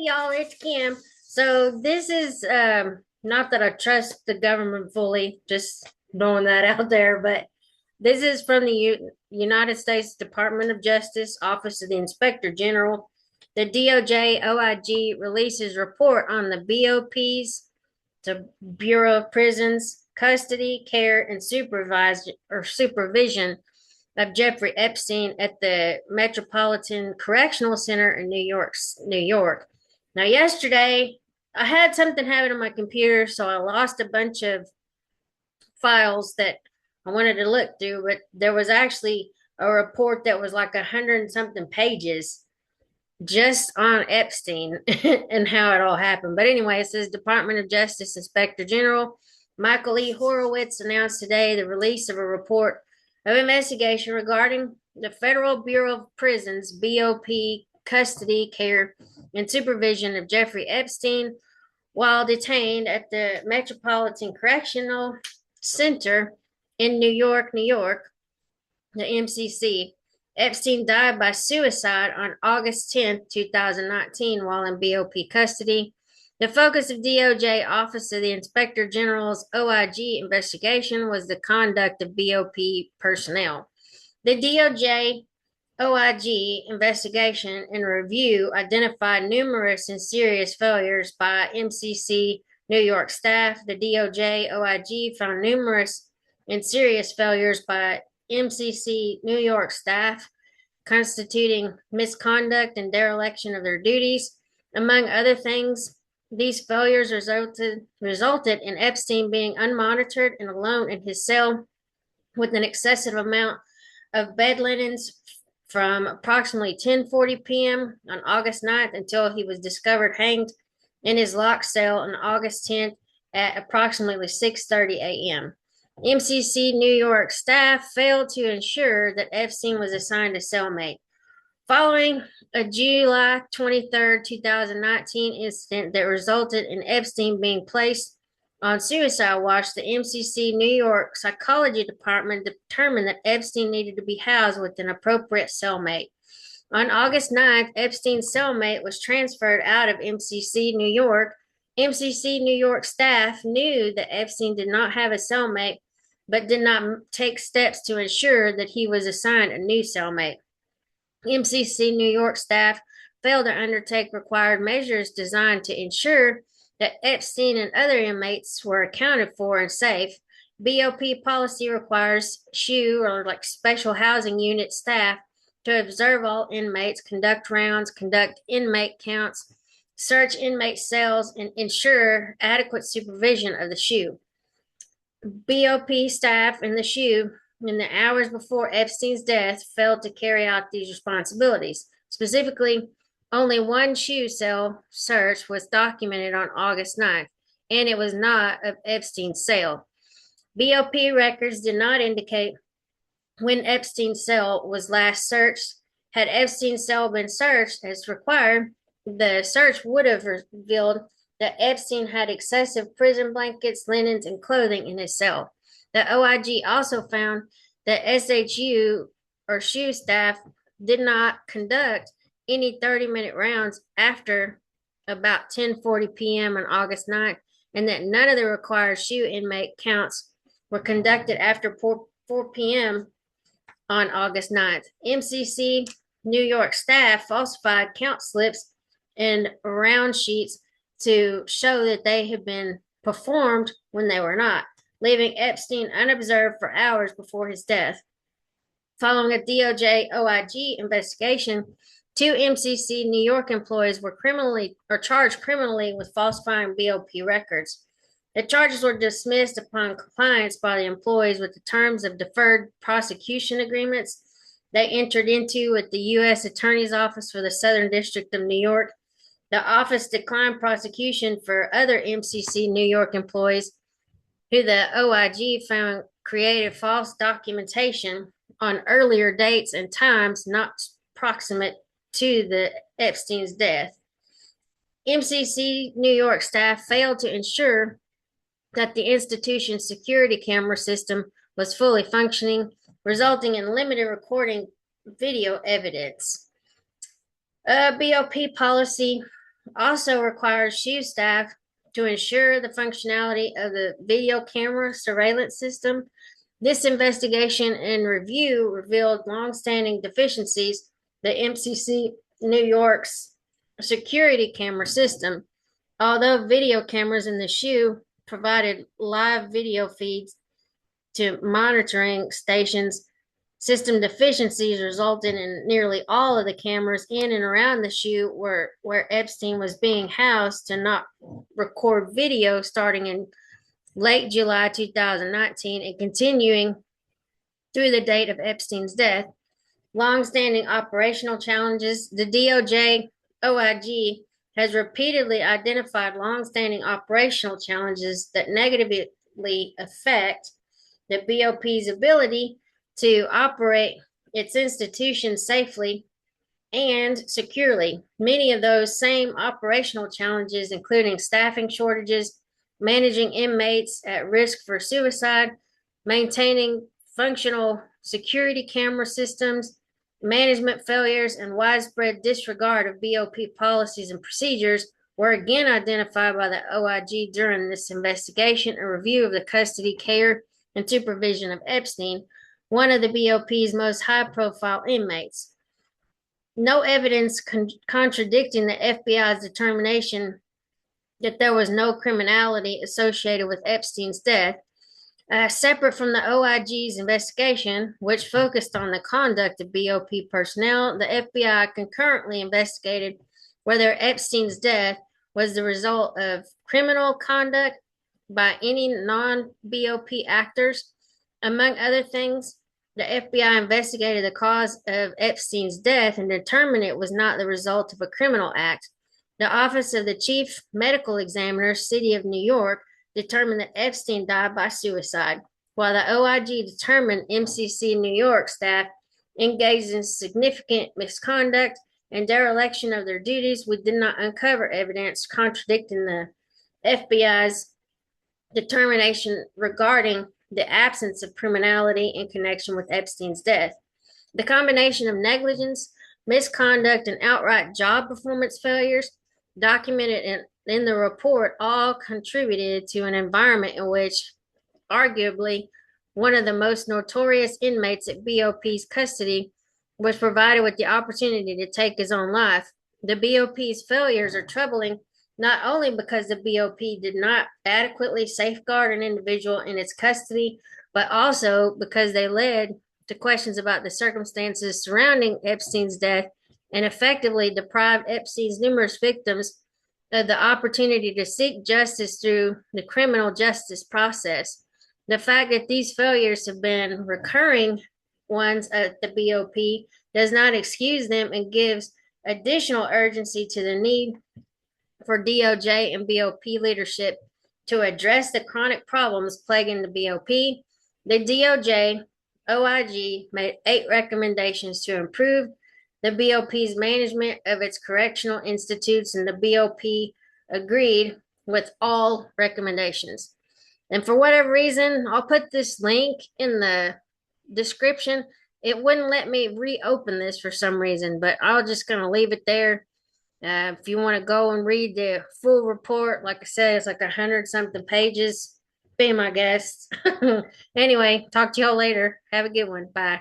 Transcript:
y'all, it's Kim. So this is not that I trust the government fully, just throwing that out there, but this is from the United States Department of Justice, Office of the Inspector General. The DOJ OIG releases report on the BOP's, the Bureau of Prisons, custody, care, and supervision of Jeffrey Epstein at the Metropolitan Correctional Center in New York, New York. Now, yesterday, I had something happen on my computer, so I lost a bunch of files that I wanted to look through, but there was actually a report that was like 100 and something pages just on Epstein and how it all happened. But anyway, it says Department of Justice Inspector General Michael E. Horowitz announced today the release of a report of investigation regarding the Federal Bureau of Prisons, BOP, custody, care, and supervision of Jeffrey Epstein while detained at the Metropolitan Correctional Center in New York, New York, the MCC. Epstein died by suicide on August 10th, 2019, while in BOP custody. The focus of DOJ Office of the Inspector General's OIG investigation was the conduct of BOP personnel. The DOJ OIG investigation and review identified numerous and serious failures by MCC New York staff. The DOJ OIG found numerous and serious failures by MCC New York staff, constituting misconduct and dereliction of their duties. Among other things, these failures resulted in Epstein being unmonitored and alone in his cell with an excessive amount of bed linens from approximately 10:40 p.m. on August 9th until he was discovered hanged in his locked cell on August 10th at approximately 6:30 a.m. MCC New York staff failed to ensure that Epstein was assigned a cellmate. Following a July 23rd, 2019 incident that resulted in Epstein being placed on suicide watch, the MCC New York Psychology Department determined that Epstein needed to be housed with an appropriate cellmate. On August 9th, Epstein's cellmate was transferred out of MCC New York. MCC New York staff knew that Epstein did not have a cellmate, but did not take steps to ensure that he was assigned a new cellmate. MCC New York staff failed to undertake required measures designed to ensure that Epstein and other inmates were accounted for and safe. BOP policy requires SHU, or like special housing unit staff, to observe all inmates, conduct rounds, conduct inmate counts, search inmate cells, and ensure adequate supervision of the SHU. BOP staff and the SHU in the hours before Epstein's death failed to carry out these responsibilities. Specifically, only one SHU cell search was documented on August 9th, and it was not of Epstein's cell. BOP records did not indicate when Epstein's cell was last searched. Had Epstein's cell been searched as required, the search would have revealed that Epstein had excessive prison blankets, linens, and clothing in his cell. The OIG also found that SHU or SHU staff did not conduct any 30-minute rounds after about 10:40 p.m. on August 9th, and that none of the required SHU inmate counts were conducted after 4 p.m. on August 9th. MCC New York staff falsified count slips and round sheets to show that they had been performed when they were not, leaving Epstein unobserved for hours before his death. Following a DOJ OIG investigation, 2 MCC New York employees were charged criminally with falsifying BOP records. The charges were dismissed upon compliance by the employees with the terms of deferred prosecution agreements they entered into with the U.S. Attorney's Office for the Southern District of New York. The office declined prosecution for other MCC New York employees who the OIG found created false documentation on earlier dates and times not proximate to the Epstein's death. MCC New York staff failed to ensure that the institution's security camera system was fully functioning, resulting in limited recording video evidence. BOP policy also requires SHU staff to ensure the functionality of the video camera surveillance system. This investigation and review revealed longstanding deficiencies the MCC New York's security camera system. Although video cameras in the SHU provided live video feeds to monitoring stations, system deficiencies resulted in nearly all of the cameras in and around the SHU where Epstein was being housed to not record video starting in late July 2019 and continuing through the date of Epstein's death. Longstanding operational challenges. The DOJ OIG has repeatedly identified longstanding operational challenges that negatively affect the BOP's ability to operate its institutions safely and securely. Many of those same operational challenges, including staffing shortages, managing inmates at risk for suicide, maintaining functional security camera systems, management failures, and widespread disregard of BOP policies and procedures were again identified by the OIG during this investigation and review of the custody, care, and supervision of Epstein, one of the BOP's most high-profile inmates. No evidence contradicting the FBI's determination that there was no criminality associated with Epstein's death. Separate from the OIG's investigation, which focused on the conduct of BOP personnel, the FBI concurrently investigated whether Epstein's death was the result of criminal conduct by any non-BOP actors. Among other things, the FBI investigated the cause of Epstein's death and determined it was not the result of a criminal act. The Office of the Chief Medical Examiner, City of New York, determined that Epstein died by suicide, while the OIG determined MCC New York staff engaged in significant misconduct and dereliction of their duties. We did not uncover evidence contradicting the FBI's determination regarding the absence of criminality in connection with Epstein's death. The combination of negligence, misconduct, and outright job performance failures documented in the report all contributed to an environment in which arguably one of the most notorious inmates at BOP's custody was provided with the opportunity to take his own life. The BOP's failures are troubling not only because the BOP did not adequately safeguard an individual in its custody, but also because they led to questions about the circumstances surrounding Epstein's death and effectively deprived Epstein's numerous victims of the opportunity to seek justice through the criminal justice process. The fact that these failures have been recurring ones at the BOP does not excuse them and gives additional urgency to the need for DOJ and BOP leadership to address the chronic problems plaguing the BOP. The DOJ OIG made 8 recommendations to improve the BOP's management of its correctional institutes, and the BOP agreed with all recommendations. And for whatever reason, I'll put this link in the description. It wouldn't let me reopen this for some reason, but I'm just going to leave it there. If you want to go and read the full report, like I said, it's like 100-something pages. Be my guest. Anyway, talk to y'all later. Have a good one. Bye.